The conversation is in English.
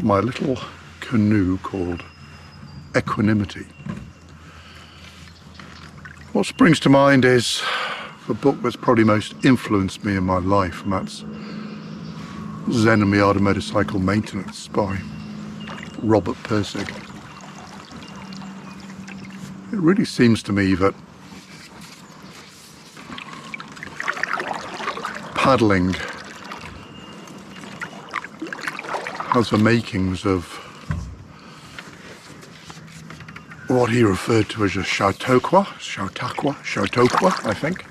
my little canoe called Equanimity. What springs to mind is the book that's probably most influenced me in my life, and that's Zen and Miata Motorcycle Maintenance by Robert Pirsig. It really seems to me that paddling has the makings of what he referred to as a Chautauqua, I think.